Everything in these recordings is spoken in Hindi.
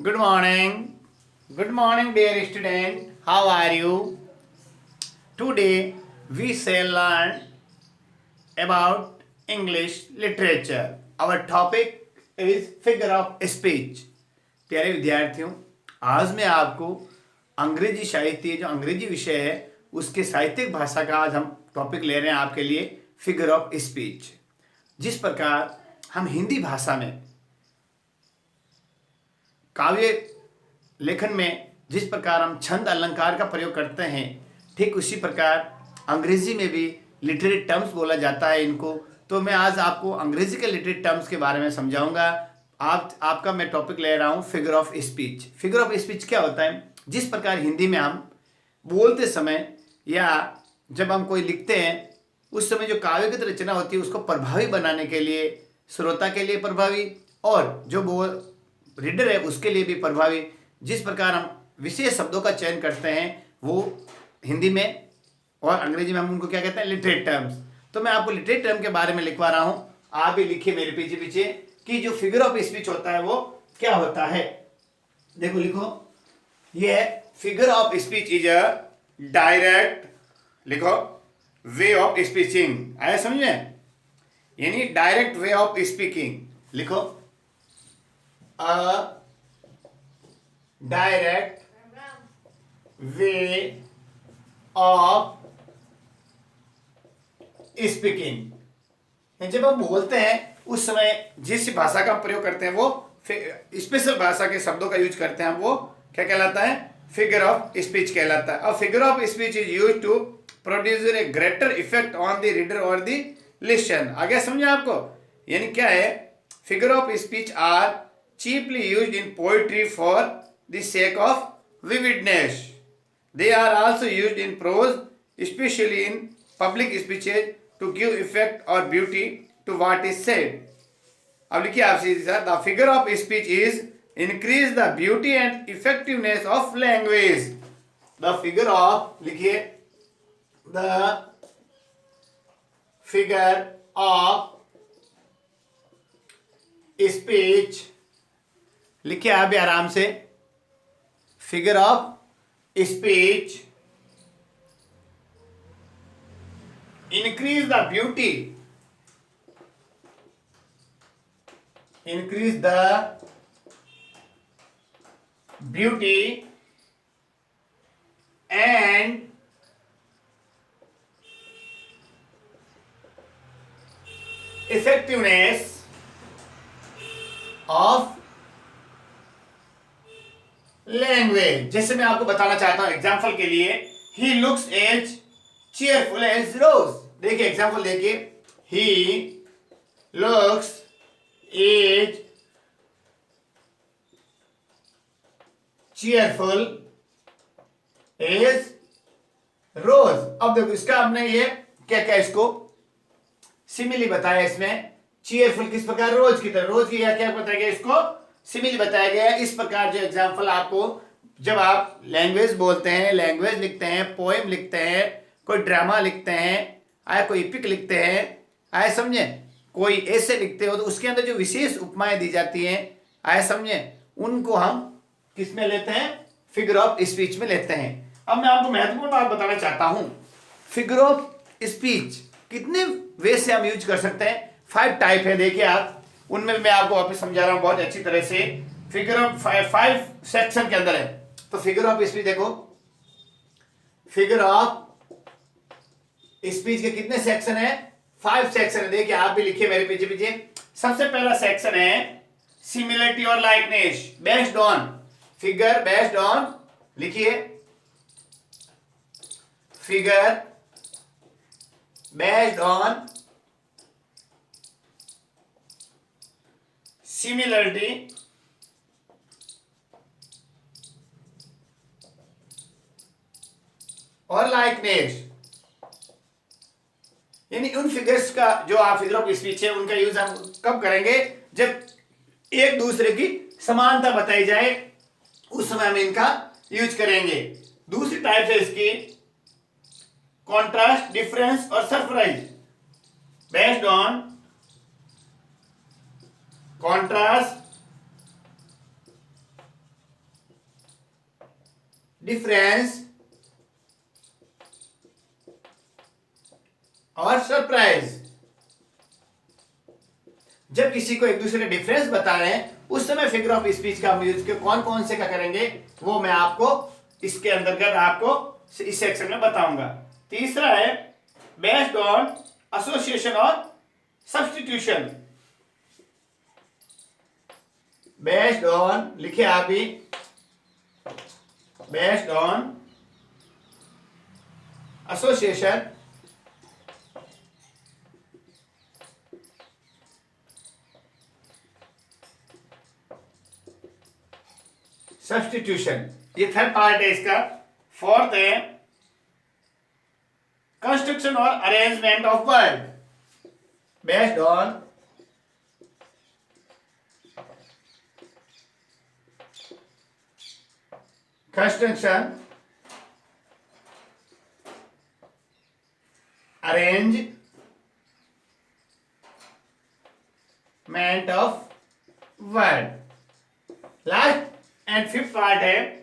Good morning. Good morning, dear student. How are you? Today we shall learn about English literature. Our topic is figure of speech. प्यारे विद्यार्थियों, आज मैं आपको अंग्रेजी साहित्य जो अंग्रेजी विषय है उसके साहित्यिक भाषा का आज हम टॉपिक ले रहे हैं आपके लिए फिगर ऑफ स्पीच। जिस प्रकार हम हिंदी भाषा में काव्य लेखन में जिस प्रकार हम छंद अलंकार का प्रयोग करते हैं, ठीक उसी प्रकार अंग्रेजी में भी लिटरेरी टर्म्स बोला जाता है इनको। तो मैं आज आपको अंग्रेजी के लिटरेरी टर्म्स के बारे में समझाऊंगा। आपका मैं टॉपिक ले रहा हूं figure of speech. Figure of speech क्या होता है? जिस प्रकार हिंदी में हम बोलते समय या जब हम कोई लिखते हैं उस समय जो काव्यगत रचना होती है उसको प्रभावी बनाने के लिए, श्रोता के लिए प्रभावी और जो रीडर है उसके लिए भी प्रभावी, जिस प्रकार हम विशेष शब्दों का चयन करते हैं वो हिंदी में और अंग्रेजी में हम उनको क्या कहते हैं, लिटरेट टर्म्स। तो मैं आपको लिटरेट टर्म के बारे में लिखवा रहा हूं। आप भी लिखिए मेरे पीछे पीछे कि जो फिगर ऑफ स्पीच होता है वो क्या होता है। देखो लिखो, ये figure of speech is a direct, लिखो, वे ऑफ स्पीचिंग। आया समझ में? यानी डायरेक्ट वे ऑफ स्पीकिंग। लिखो, a direct way of speaking। जब हम बोलते हैं उस समय जिस भाषा का हम प्रयोग करते हैं वो स्पेशल भाषा के शब्दों का यूज करते हैं, वो क्या कहलाता है? फिगर ऑफ स्पीच कहलाता है। और figure of speech is use to produce a greater effect on the reader और द लिस्टनर। आगे समझे आपको? यानी क्या है? Figure of speech are chiefly used in poetry for the sake of vividness. They are also used in prose, especially in public speeches, to give effect or beauty to what is said. अब लिखिए आप सीधे साथ, the figure of speech is increase the beauty and effectiveness of language. The figure of, लिखिए, the figure of speech, लिखिए आप भी आराम से, figure of speech increase the beauty, increase the beauty and effectiveness of language. जैसे मैं आपको बताना चाहता हूं एग्जाम्पल के लिए, he looks as cheerful as rose. देखिए एग्जाम्पल देखिए, he looks as cheerful as rose. अब देखो इसका हमने ये क्या क्या इसको सिमिली बताया। इसमें चीयरफुल किस प्रकार, रोज की तरह, रोज की क्या बताया गया, इसको सिमिली बताया गया है। इस प्रकार जो एग्जाम्पल आपको जब आप लैंग्वेज बोलते हैं, लैंग्वेज लिखते हैं, पोएम लिखते हैं, कोई ड्रामा लिखते हैं, आया कोई पिक लिखते हैं, आया समझे, कोई ऐसे लिखते हो तो उसके अंदर जो विशेष उपमाएं दी जाती हैं, आया समझे, उनको हम किस में लेते हैं? फिगर ऑफ स्पीच में लेते हैं। अब मैं आपको महत्वपूर्ण बात बताना चाहता हूं, फिगर ऑफ स्पीच कितने वे से हम यूज कर सकते हैं? 5 टाइप है। देखिए आप, उनमें मैं आपको वापस समझा रहा हूं बहुत अच्छी तरह से। फिगर ऑफ 5 सेक्शन के अंदर है। तो फिगर ऑफ स्पीच देखो, फिगर ऑफ स्पीच के कितने सेक्शन है? 5 सेक्शन है। देखिए आप भी लिखिए मेरे पीछे पीछे। सबसे पहला सेक्शन है सिमिलरिटी और likeness based on figure, based on, लिखिए, फिगर बेस्ड ऑन सिमिलरिटी और लाइकनेस। यानी उन फिगर्स का जो आप फिगर ऑफ स्पीच है उनका यूज हम कब करेंगे? जब एक दूसरे की समानता बताई जाए उस समय हम इनका यूज करेंगे। दूसरी टाइप है इसकी कॉन्ट्रास्ट, डिफरेंस और surprise based on contrast, difference और सरप्राइज। जब किसी को एक दूसरे का डिफरेंस बता रहे हैं उस समय फिगर ऑफ स्पीच का हम यूज कौन कौन से का करेंगे वो मैं आपको इसके अंतर्गत आपको इस सेक्शन में बताऊंगा। तीसरा है बेस्ड ऑन एसोसिएशन और सब्स्टिट्यूशन। बेस्ड ऑन लिखे आप भी, बेस्ड ऑन एसोसिएशन सब्स्टिट्यूशन, ये थर्ड पार्ट है इसका। फोर्थ है कंस्ट्रक्शन और arrangement of word. Based on construction arrangement of word. Last and fifth part है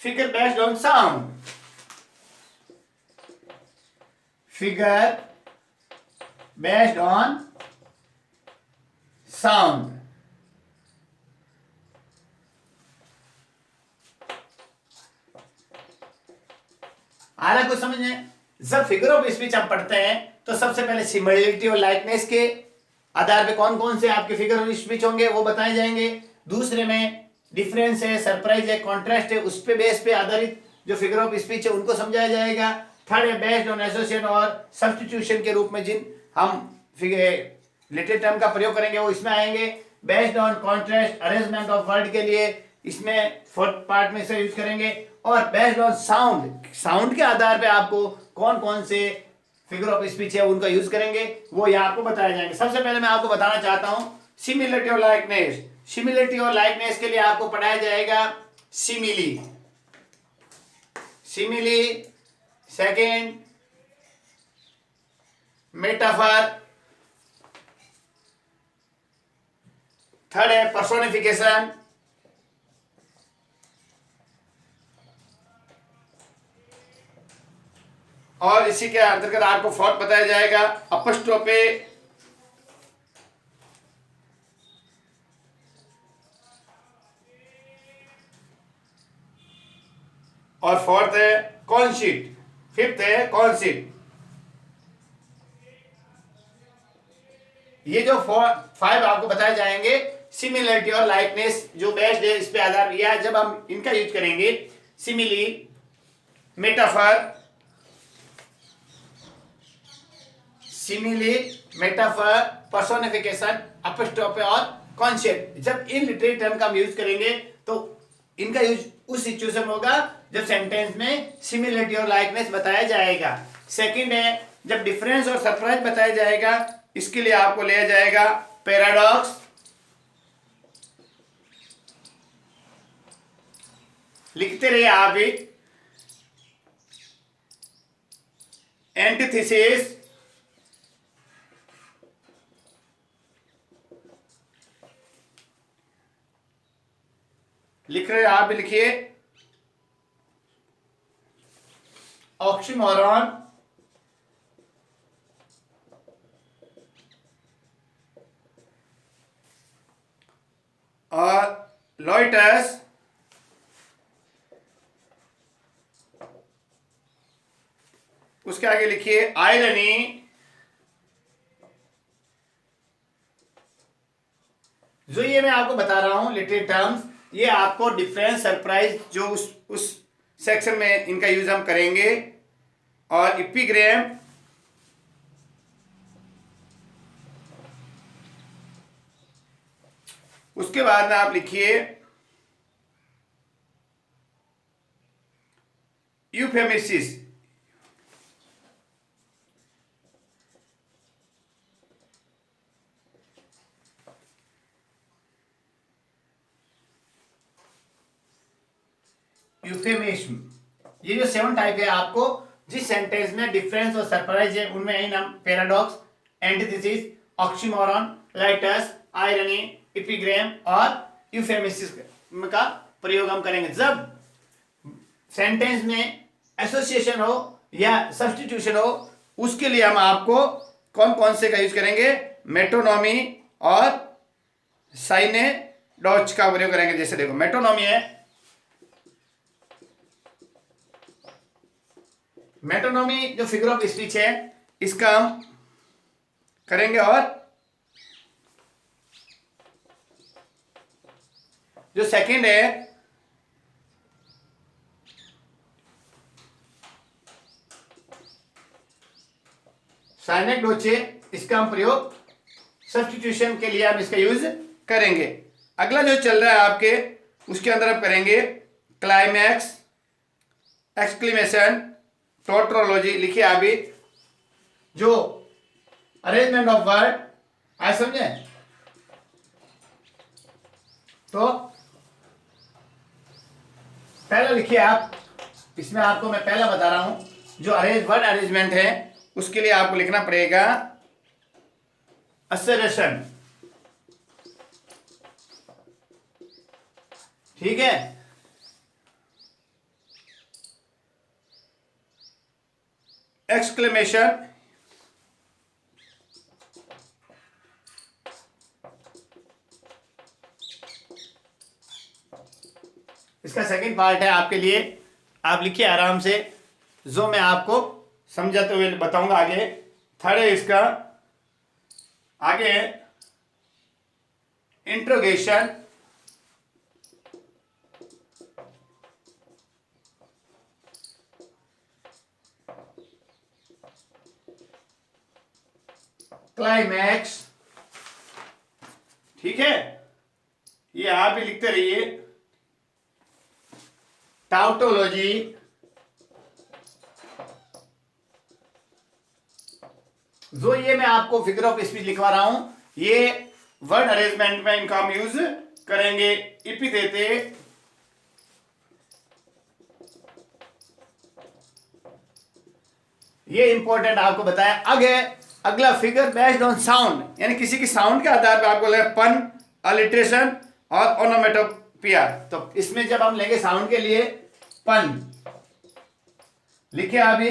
figure based on sound. Figure based on sound. आ रहा कुछ समझ में? जब फिगर ऑफ स्पीच हम पढ़ते हैं तो सबसे पहले सिमिलरिटी और लाइकनेस के आधार पे कौन कौन से आपके फिगर ऑफ स्पीच होंगे वो बताए जाएंगे। दूसरे में डिफरेंस है, सरप्राइज है, कॉन्ट्रास्ट है, उस पे बेस पे आधारित जो फिगर ऑफ स्पीच है उनको समझाया जाएगा। थर्ड है बेस्ड ऑन एसोसिएशन और सब्स्टिट्यूशन के रूप में जिन हम लिटरेरी टर्म का प्रयोग करेंगे वो इसमें आएंगे। Based on contrast arrangement of word के लिए इसमें फोर्थ पार्ट में से यूज करेंगे। और बेस्ड ऑन साउंड, साउंड के आधार पे आपको कौन कौन से फिगर ऑफ स्पीच है उनका यूज करेंगे वो यहाँ आपको बताए जाएंगे। सबसे पहले मैं आपको बताना चाहता हूं सिमिलरिटी और लाइकनेस। सिमिलरिटी और लाइकनेस के लिए आपको पढ़ाया जाएगा simile, simile. Second metaphor. Third है पर्सोनिफिकेशन। और इसी के अंतर्गत आपको फोर्थ बताया जाएगा अपोस्ट्रोफे। और फोर्थ है कॉन्शिट। फिफ्थ है कॉन्शिट। ये जो 5 आपको बताए जाएंगे सिमिलरिटी और लाइकनेस जो बेस्ड है इस पे आधार या जब हम इनका यूज करेंगे simile, metaphor, simile, metaphor, personification, apostrophe और कॉन्सेप्ट। जब इन लिटरेरी टर्म का हम यूज करेंगे तो इनका यूज उस सिचुएशन में होगा जब सेंटेंस में सिमिलरिटी और लाइकनेस बताया जाएगा। सेकंड है जब डिफरेंस और सरप्राइज बताया जाएगा, इसके लिए आपको लिया जाएगा पैराडॉक्स, लिखते रहिए आप भी, एंटीथेसिस, लिख रहे आप भी लिखिए, ऑक्सीमोरॉन, और लॉइटस, उसके आगे लिखिए आयरनी, जो ये मैं आपको बता रहा हूं लिटरेरी टर्म्स, ये आपको डिफरेंस सरप्राइज जो उस सेक्शन में इनका यूज हम करेंगे। और इपिग्राम, उसके बाद में आप लिखिए यूफेमिसिस, यूफेमिज्म। ये जो 7 टाइप है आपको जिस सेंटेंस में डिफरेंस और सरप्राइज है उनमें यही नाम paradox, antithesis, oxymoron, lights, irony, epigram और यूफेमिसिस का प्रयोग हम करेंगे। जब सेंटेंस में एसोसिएशन हो या सब्स्टिट्यूशन हो, उसके लिए हम आपको कौन कौन से का यूज करेंगे, मेटोनॉमी और साइनेडोच का प्रयोग करेंगे। जैसे देखो मेटोनॉमी है, मेटोनॉमी जो फिगर ऑफ स्पीच है इसका हम करेंगे, और जो सेकंड है साइनेडोचे, इसका हम प्रयोग सब्स्टिट्यूशन के लिए हम इसका यूज करेंगे। अगला जो चल रहा है आपके, उसके अंदर हम करेंगे क्लाइमैक्स, एक्सक्लेमेशन, टोट्रोलॉजी। लिखिए अभी जो अरेंजमेंट ऑफ वर्ड आए समझे, तो पहला लिखिए आप, इसमें आपको मैं पहला बता रहा हूं जो वर्ड अरेंजमेंट है उसके लिए आपको लिखना पड़ेगा असर्शन, ठीक है। एक्सक्लेमेशन, इसका सेकंड पार्ट है आपके लिए, आप लिखिए आराम से, जो मैं आपको समझाते हुए बताऊंगा आगे। थर्ड है इसका आगे इंट्रोगेशन, क्लाइमैक्स, ठीक है, ये आप भी लिखते रहिए। टाउटोलॉजी, जो ये मैं आपको फिगर ऑफ स्पीच लिखवा रहा हूं, ये वर्ड अरेंजमेंट में इनका हम यूज करेंगे। इपिथेटे, ये इंपॉर्टेंट आपको बताया। आगे अगला फिगर बेस्ड ऑन साउंड, यानी किसी की साउंड के आधार पर आपको लगेगा पन, अलिट्रेशन और ओनोमेटोपिया। तो इसमें जब हम लेंगे साउंड के लिए पन, लिखिए अभी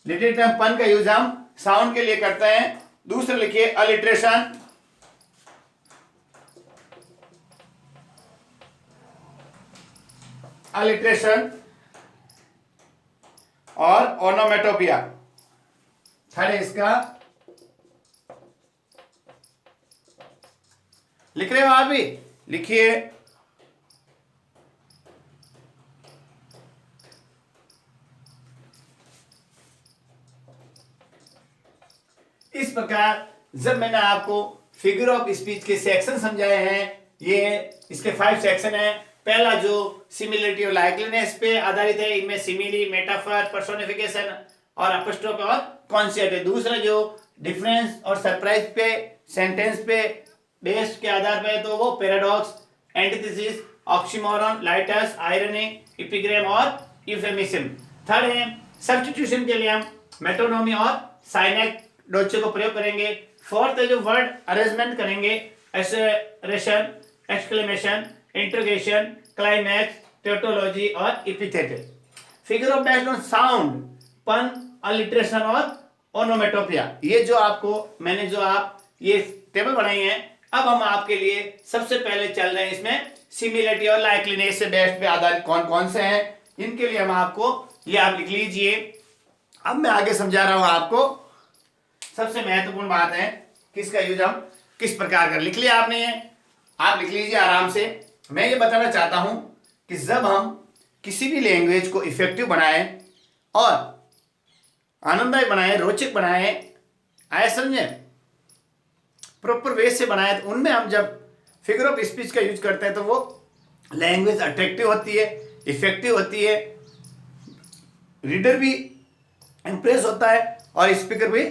लिटरेचर में पन का यूज हम साउंड के लिए करते हैं। दूसरा लिखिए अलिट्रेशन, अलिट्रेशन और ओनोमेटोपिया। थर्ड है इसका, लिख रहे हो आप भी, लिखिए इस प्रकार जब मैंने आपको फिगर ऑफ स्पीच के सेक्शन समझाए हैं, ये इसके 5 सेक्शन हैं। पहला जो सिमिलरिटी और लाइकलीनेस पे आधारित है, इनमें सिमिली, मेटाफर, पर्सोनिफिकेशन और एपोस्ट्रोफ और कॉन्सेप्ट है। दूसरा जो डिफरेंस और सरप्राइज पे, सेंटेंस पे बेस्ड के आधार पे है, तो वो paradox, antithesis, oxymoron, lights, irony, epigram और यूफेमिज्म। थर्ड है सब्स्टिट्यूशन के लिए हम मेटोनॉमी और साइनेडोचे को प्रयोग करेंगे। फोर्थ है जो वर्ड अरेंजमेंट करेंगे, एसेरेशन, एक्सक्लेमेशन, इंट्रोगेशन, क्लाइमैक्स, टोटोलॉजी और epithet. Figure of based on sound, पन, अलिट्रेशन और ओनोमेटोपिया। ये जो आपको मैंने जो आप ये टेबल बनाई है, अब हम आपके लिए सबसे पहले चल रहे हैं इसमें सिमिलरिटी और लाइकलीनेस से बेस्ड पे आधारित कौन कौन से हैं, इनके लिए हम आपको, ये आप लिख लीजिए। अब मैं आगे समझा रहा हूं आपको। सबसे महत्वपूर्ण बात है किसका यूज हम किस प्रकार कर, लिख लिया आपने, ये आप लिख लीजिए आराम से। मैं ये बताना चाहता हूं कि जब हम किसी भी लैंग्वेज को इफेक्टिव बनाएं और आनंददायी बनाएं, रोचक बनाएं, आया समझे, प्रॉपर वे से बनाएं, तो उनमें हम जब फिगर ऑफ स्पीच का यूज करते हैं तो वो लैंग्वेज अट्रैक्टिव होती है, इफेक्टिव होती है, रीडर भी इंप्रेस होता है और स्पीकर भी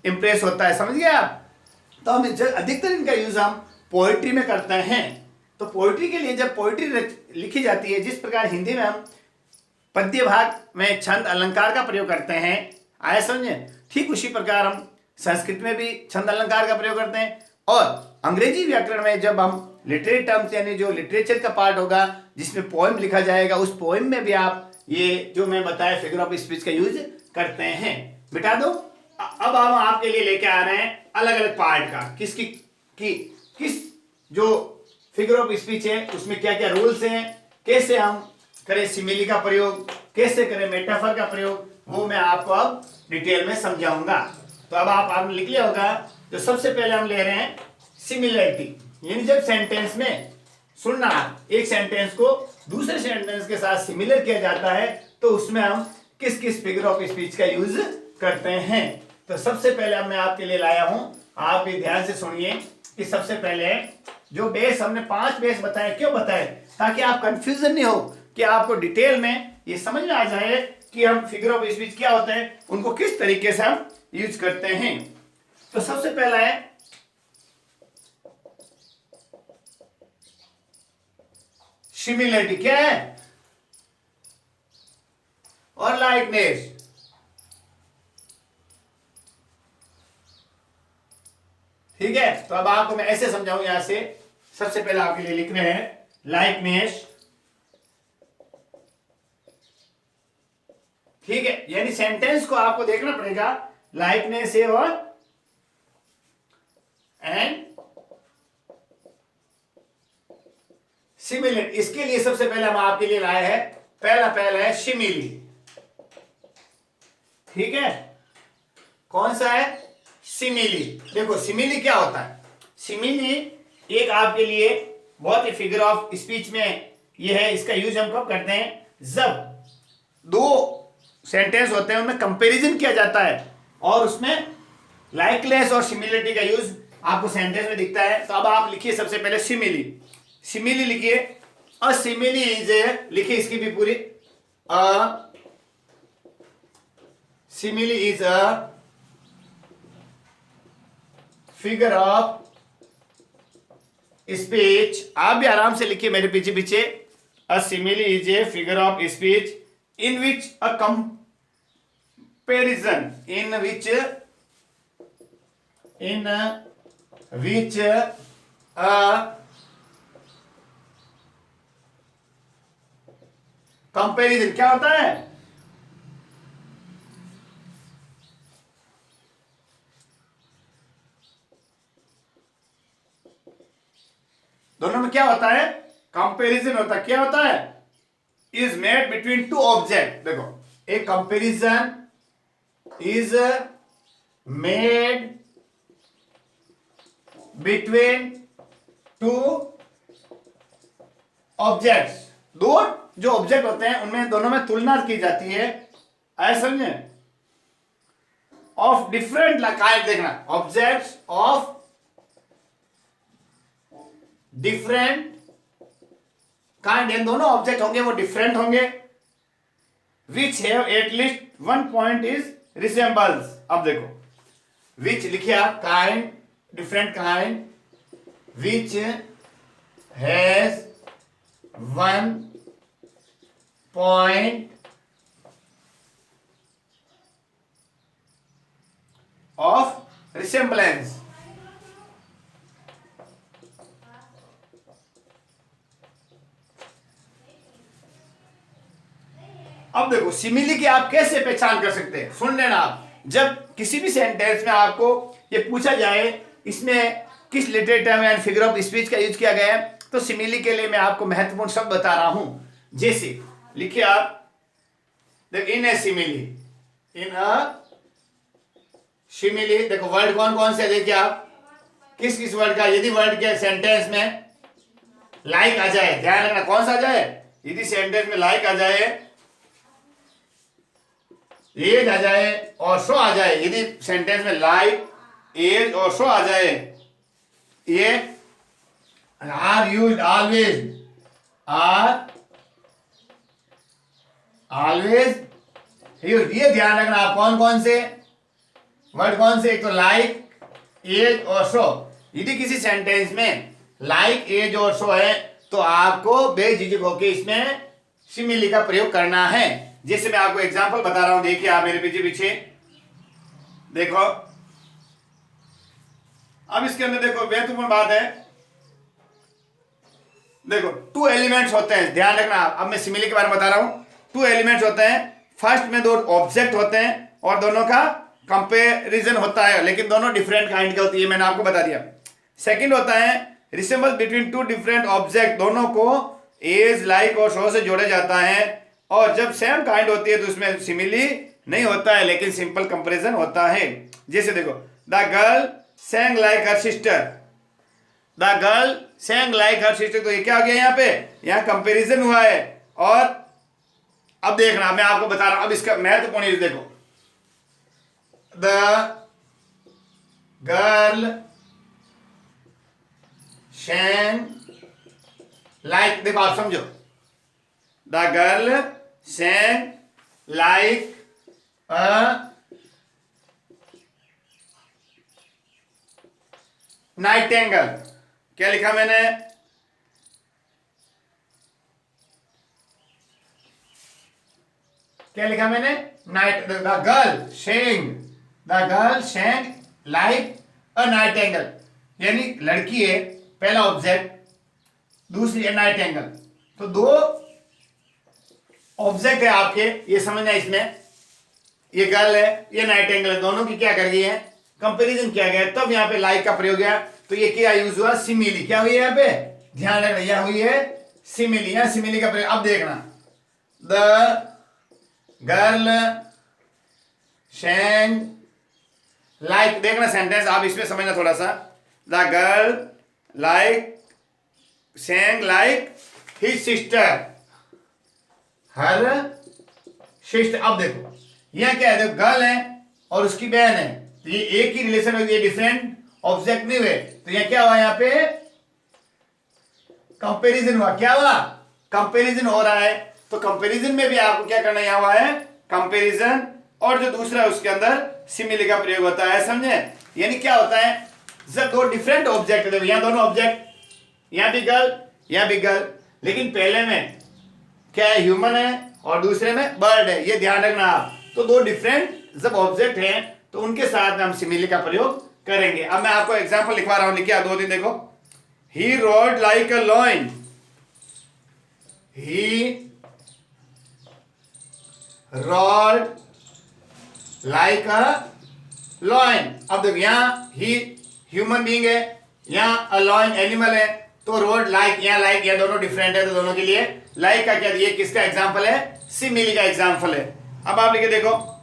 इंप्रेस होता है। समझ गए आप? तो हम अधिकतर इनका यूज हम पोइट्री में करते हैं। तो पोइट्री के लिए जब पोइट्री लिखी जाती है, जिस प्रकार हिंदी में हम पद्य भाग में छंद अलंकार का प्रयोग करते हैं, आया समझे, ठीक उसी प्रकार हम संस्कृत में भी छंद अलंकार का प्रयोग करते हैं। और अंग्रेजी व्याकरण में जब हम लिटरेरी टर्म्स यानी जो लिटरेचर का पार्ट होगा जिसमें पोएम लिखा जाएगा, उस पोएम में भी आप ये जो मैं बताया फिगर ऑफ स्पीच का यूज करते हैं। मिटा दो। अब हम आपके लिए लेके आ रहे हैं अलग अलग पार्ट का, किसकी की किस जो फिगर ऑफ स्पीच है उसमें क्या क्या रूल्स हैं, कैसे हम करें सिमिली का प्रयोग, कैसे करें मेटाफर का प्रयोग, वो मैं आपको अब डिटेल में समझाऊंगा। तो अब आपने लिख लिया होगा। तो सबसे पहले हम ले रहे हैं सिमिलरिटी, यानी जब सेंटेंस में सुनना एक सेंटेंस को दूसरे सेंटेंस के साथ सिमिलर किया जाता है तो उसमें हम किस किस फिगर ऑफ स्पीच का यूज करते हैं। तो सबसे पहले मैं आपके लिए लाया हूं, आप भी ध्यान से सुनिए कि सबसे पहले जो बेस हमने 5 बेस बताए, क्यों बताए, ताकि आप कंफ्यूजन नहीं हो, कि आपको डिटेल में ये समझ में आ जाए कि हम फिगर ऑफ स्पीच क्या होते हैं, उनको किस तरीके से हम यूज करते हैं। तो सबसे पहला है सिमिलरिटी, क्या है, और लाइकनेस। ठीक है, तो अब आपको मैं ऐसे समझाऊं, यहां से सबसे पहले आपके लिए लिख रहे हैं लाइकनेस। ठीक है, यानी सेंटेंस को आपको देखना पड़ेगा, लाइकनेस है और एंड सिमिलर। इसके लिए सबसे पहले हम आपके लिए लाए हैं, पहला है सिमिली। ठीक है, कौन सा है, सिमिली। देखो सिमिली क्या होता है, सिमिली एक आपके लिए बहुत ही फिगर ऑफ स्पीच में ये है। इसका यूज हम कब करते हैं, जब दो सेंटेंस होते हैं उनमें कंपैरिजन किया जाता है और उसमें लाइकनेस और सिमिलरिटी का यूज आपको सेंटेंस में दिखता है। तो अब आप लिखिए सबसे पहले सिमिली। सिमिली लिखिए, अ सिमिली इज ए, लिखिए इसकी भी पूरी, a simile is a figure of speech. आप भी आराम से लिखिए मेरे पीछे पीछे, a simile is a figure of speech in which a comparison, in which a comparison क्या होता है, दोनों में क्या होता है, कंपैरिजन होता है। क्या होता है, is made between two object. देखो, a comparison is made between two objects. दो जो ऑब्जेक्ट होते हैं उनमें दोनों में तुलना की जाती है, ऐसा समझे, ऑफ डिफरेंट काइंड। देखना, ऑब्जेक्ट्स ऑफ डिफरेंट काइंड, इन दोनों ऑब्जेक्ट होंगे वो डिफरेंट होंगे, which have at least one point is resembles. अब देखो, विच लिखिए आप, kind, different kind, which has one point of resemblance. अब देखो सिमिली की आप कैसे पहचान कर सकते हैं, सुन लेना आप। जब किसी भी सेंटेंस में आपको ये पूछा जाए इसमें किस लिटरेरी टर्म या फिगर ऑफ स्पीच का यूज किया गया है, तो सिमिली के लिए मैं आपको महत्वपूर्ण शब्द बता रहा हूं। जैसे लिखिए आप, देखो, इन ए सिमिली, इन अ सिमिली। देखो वर्ड कौन कौन से, देखिए आप किस किस वर्ड का, यदि वर्ड के सेंटेंस में लाइक आ जाए, ध्यान रखना कौन सा आ जाए, यदि सेंटेंस में लाइक आ जाए, एज आ जाए और शो आ जाए, यदि सेंटेंस में लाइक, एज और शो आ जाए, ये are used always, are always used. ये ध्यान रखना आप, कौन कौन से वर्ड, कौन से, एक तो लाइक, एज और शो। यदि किसी सेंटेंस में लाइक, एज और शो है तो आपको बेझिझक होकर इसमें सिमिली का प्रयोग करना है। जैसे मैं आपको एग्जांपल बता रहा हूं, देखिए आप मेरे पीछे पीछे देखो। अब इसके अंदर देखो महत्वपूर्ण बात है, देखो टू एलिमेंट्स होते हैं, ध्यान रखना। अब मैं सिमिली के बारे में बता रहा हूं। टू एलिमेंट्स होते हैं, फर्स्ट में दो ऑब्जेक्ट होते हैं और दोनों का कंपेरिजन होता है, लेकिन दोनों डिफरेंट काइंड के होती है, मैंने आपको बता दिया। सेकंड होता है resemble between two different object, दोनों को एज, लाइक और शो से जोड़ा जाता है, और जब सेम काइंड होती है तो उसमें सिमिली नहीं होता है लेकिन सिंपल कंपेरिजन होता है। जैसे देखो, the girl sang like her sister, the girl sang like her sister, तो ये क्या हो गया यहाँ पे, यहाँ कंपेरिजन हुआ है। और अब देखना, मैं आपको बता रहा हूं, अब इसका महत्वपूर्ण यूज देखो, द गर्ल sang like, देखो आप समझो, the girl sang like a Nightingale, क्या लिखा मैंने, क्या लिखा मैंने, night, the girl sang like a Nightingale, यानी लड़की है पहला ऑब्जेक्ट, दूसरी है नाइटिंगेल, तो दो ऑब्जेक्ट है आपके, ये समझना इसमें, ये गर्ल है ये नाइटिंगेल है, दोनों की क्या कर गई है, कंपैरिजन किया गया, तब यहाँ पे लाइक का प्रयोग किया, तो ये क्या यूज हुआ, सिमिली, क्या हुई है यहाँ पे, ध्यान रखना, यह हुई है सिमिली, यहाँ सिमिली का प्रयोग। अब देखना, द गर्ल sang लाइक, देखना सेंटेंस आप इसमें समझना थोड़ा सा, the girl like sang like his sister, her sister. अब देखो यह क्या है, देखो गर्ल है और उसकी बहन है, तो ये एक ही रिलेशन हो, ये डिफरेंट ऑब्जेक्ट नहीं हुए, तो यह क्या हुआ, यहाँ पे कंपैरिजन हुआ, क्या हुआ, कंपैरिजन हो रहा है, तो कंपैरिजन में भी आपको क्या करना यहाँ हुआ है, कंपैरिजन, और जो दूसरा है उसके अंदर सिमिली का प्रयोग होता है, समझे। यानी क्या होता है, जब दो डिफरेंट ऑब्जेक्ट है, यहाँ दोनों ऑब्जेक्ट, यहाँ भी गर्ल, लेकिन पहले में क्या है, ह्यूमन है और दूसरे में बर्ड है, ये ध्यान रखना आप। तो दो डिफरेंट जब ऑब्जेक्ट हैं तो उनके साथ में हम सिमिली का प्रयोग करेंगे। अब मैं आपको एग्जांपल लिखवा रहा हूं, लिखिए दो दिन, देखो, he roared like a lion, he roared like a lion. अब देखो यहाँ ही ह्यूमन बीइंग है, यहाँ अ लॉइन एनिमल है, तो रोड लाइक, यहाँ लाइक, यहाँ दोनों डिफरेंट है, तो दोनों के लिए लाइक का क्या, ये किसका एग्जांपल है, सिमिली का एग्जांपल है। अब आप लिखिए, देखो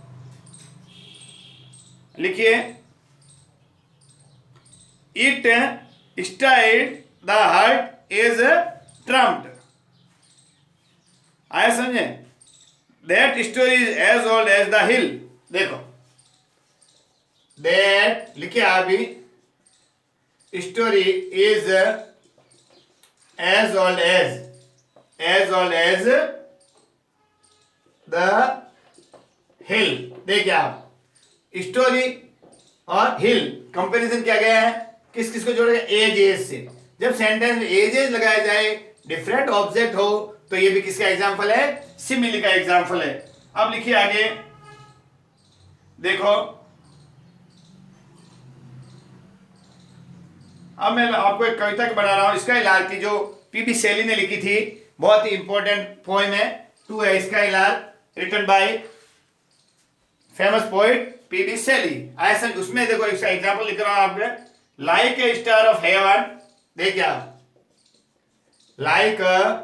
लिखिए, it stirred the heart is trumped, आया समझे, that story is as old as the hill, देखो दैट लिखिए आप भी, story is as old as the hill. देखिए आप, स्टोरी और हिल कंपैरिजन किया गया है, किस किस को जोड़ा गया, एज से। जब सेंटेंस में एज लगाया जाए, डिफरेंट ऑब्जेक्ट हो, तो ये भी किसका एग्जांपल है, सिमिली का एग्जांपल है। अब लिखिए आगे, देखो अब मैं आपको एक कविता बना रहा हूं, इसका इलाज की, जो पीबी शैली ने लिखी थी, बहुत ही इंपॉर्टेंट पोएम है, 2 है इसका इलाज, written by famous poet P B Shelley. ऐसा उसमें देखो इसका एग्जांपल लिख रहा हूं आपके, like a star of heaven, देखिए आप, like a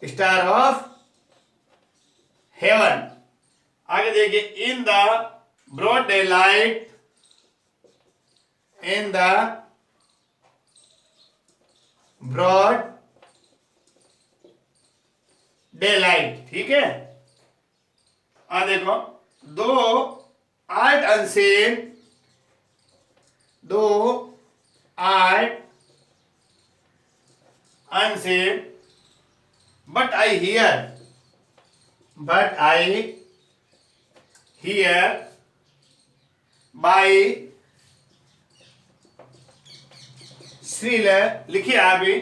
star of heaven. आगे देखिए, in the broad daylight, in the broad daylight, ठीक है। देखो, thou art unseen, thou art unseen, but I hear by Srila, लिखिए आप भी,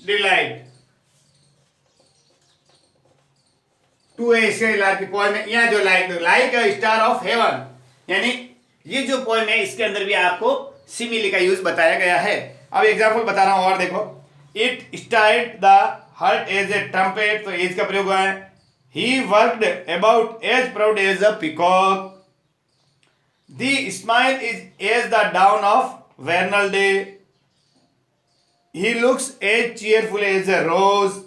डिलाइट। 2 है इसके इलाज की पोएम है, यहाँ जो लाइक स्टार ऑफ हेवन, यानी ये जो पोएम है इसके अंदर भी आपको सिमिली का यूज बताया गया है। अब एग्जांपल बता रहा हूं और देखो, it start the heart as a trumpet, तो एज का प्रयोग हुआ है। He worked about as proud as a peacock. The smile is as the dawn of vernal day. He looks as cheerful as a rose.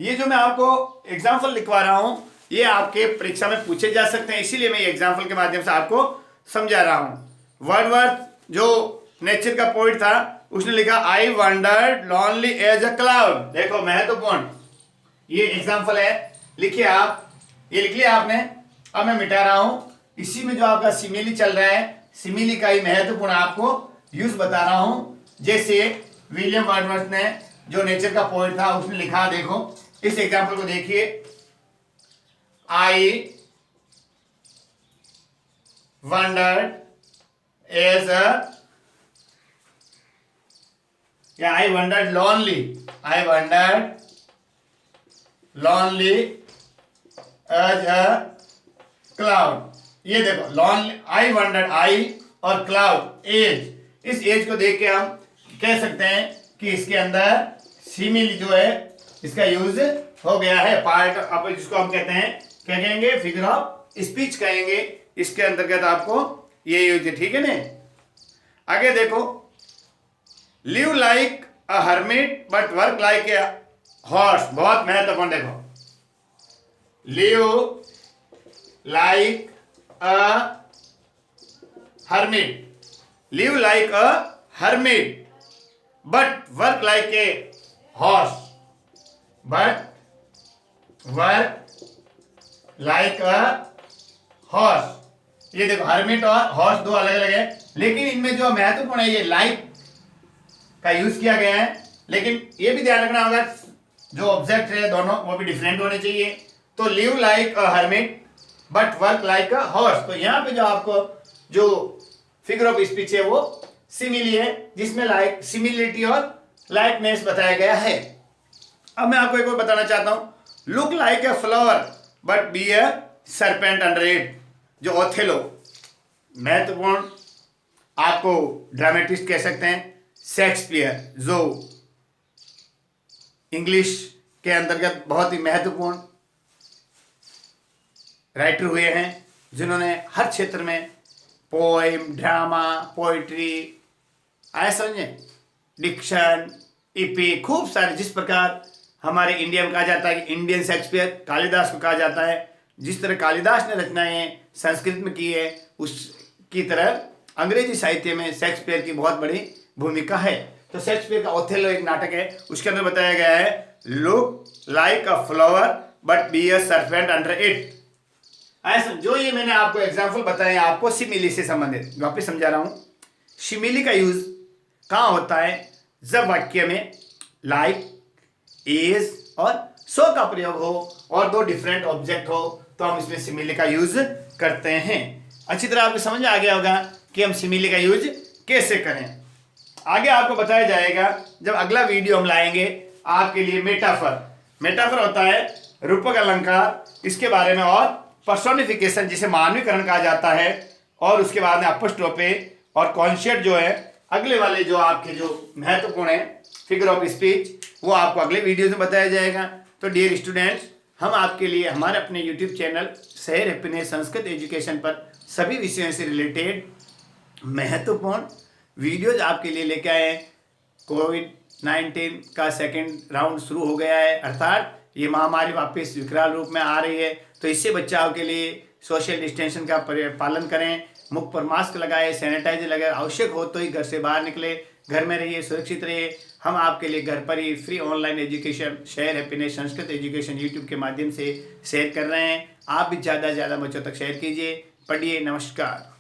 ये जो मैं आपको एग्जाम्पल लिखवा रहा हूं, ये आपके परीक्षा में पूछे जा सकते हैं, इसीलिए मैं एग्जाम्पल के माध्यम से आपको समझा रहा हूं। वर्डवर्थ जो नेचर का पोइट था, उसने लिखा I wandered lonely as a cloud. देखो महत्वपूर्ण ये एग्जाम्पल है, लिखिए आप, ये लिख लिया आपने। अब मैं मिटा रहा हूं। इसी में जो आपका सिमिली चल रहा है, सिमिली का ही महत्वपूर्ण आपको यूज बता रहा हूं। जैसे विलियम वर्डवर्थ ने, जो नेचर का पोइट था, उसने लिखा, देखो इस एग्जाम्पल को देखिए। आई वंडर्ड एज अ, या I wandered lonely, I wandered lonely as a cloud. ये देखो लॉनली, आई वंडर्ड, आई और क्लाउड एज, इस एज को देख के हम कह सकते हैं कि इसके अंदर सिमिली जो है इसका यूज हो गया है। पार्ट अब जिसको हम कहते हैं, क्या कहेंगे, फिगर ऑफ स्पीच कहेंगे। इसके अंतर्गत आपको ये यूज है, ठीक है ना। आगे देखो, live like a hermit but work like a horse. बहुत महत्वपूर्ण, देखो live like a hermit, live like a hermit, but work like a horse, but work like a horse। ये देखो hermit और horse दो अलग अलग है, लेकिन इनमें जो महत्वपूर्ण है ये like का यूज किया गया है। लेकिन ये भी ध्यान रखना होगा, जो ऑब्जेक्ट है दोनों वो भी डिफरेंट होने चाहिए। तो live like a hermit but work like a horse, तो यहाँ पे जो आपको जो फिगर ऑफ स्पीच है वो सिमिली है, जिसमें लाइक सिमिलिटी और लाइकनेस बताया गया है। अब मैं आपको एक और बताना चाहता हूं, look like a flower but be a serpent under it. जो ओथेलो, महत्वपूर्ण आपको ड्रामेटिस्ट कह सकते हैं, शेक्सपियर, जो इंग्लिश के अंतर्गत बहुत ही महत्वपूर्ण राइटर हुए हैं, जिन्होंने हर क्षेत्र में पोएम, ड्रामा, पोइट्री, आया समझे, डिक्शन, इपी, खूब सारे। जिस प्रकार हमारे इंडिया में कहा जाता है कि इंडियन शेक्सपियर, कालिदास को कहा जाता है, जिस तरह कालिदास ने रचनाएं संस्कृत में की है, उसकी तरह अंग्रेजी साहित्य में शेक्सपियर की बहुत बड़ी भूमिका है। तो शेक्सपियर का ओथेलो एक नाटक है, उसके अंदर बताया गया है, look like a flower but be a serpent under it. ऐसा जो ये मैंने आपको एग्जाम्पल बताए आपको सिमिली से संबंधित, वापस समझा रहा हूं। सिमिली का यूज कहां होता है, जब वाक्य में लाइक, इज और सो का प्रयोग हो और दो डिफरेंट ऑब्जेक्ट हो, तो हम इसमें सिमिली का यूज करते हैं। अच्छी तरह आपको समझ आ गया होगा कि हम सिमिली का यूज कैसे करें। आगे आपको बताया जाएगा, जब अगला वीडियो हम लाएंगे आपके लिए, मेटाफर। मेटाफर होता है रूपक अलंकार, इसके बारे में, और पर्सोनिफिकेशन जिसे मानवीकरण कहा जाता है, और उसके बाद में अपोस्ट्रोफे और कॉन्शियट जो है, अगले वाले जो आपके जो महत्वपूर्ण है फिगर ऑफ स्पीच, वो आपको अगले वीडियो में बताया जाएगा। तो डियर स्टूडेंट्स, हम आपके लिए हमारे अपने यूट्यूब चैनल शहर हैप्पीनेस संस्कृत एजुकेशन पर सभी विषयों से रिलेटेड महत्वपूर्ण वीडियोज आपके लिए लेके आए हैं। कोविड-19 का सेकेंड राउंड शुरू हो गया है, अर्थात ये महामारी वापस विकराल रूप में आ रही है, तो इससे बचाव के लिए सोशल डिस्टेंशन का पालन करें, मुख पर मास्क लगाए, सैनिटाइजर लगाए, आवश्यक हो तो ही घर से बाहर निकले, घर में रहिए, सुरक्षित रहिए। हम आपके लिए घर पर ही free online education share happiness Sanskrit education YouTube के माध्यम से शेयर कर रहे हैं। आप भी ज़्यादा से ज़्यादा बच्चों तक शेयर कीजिए। पढ़िए। नमस्कार।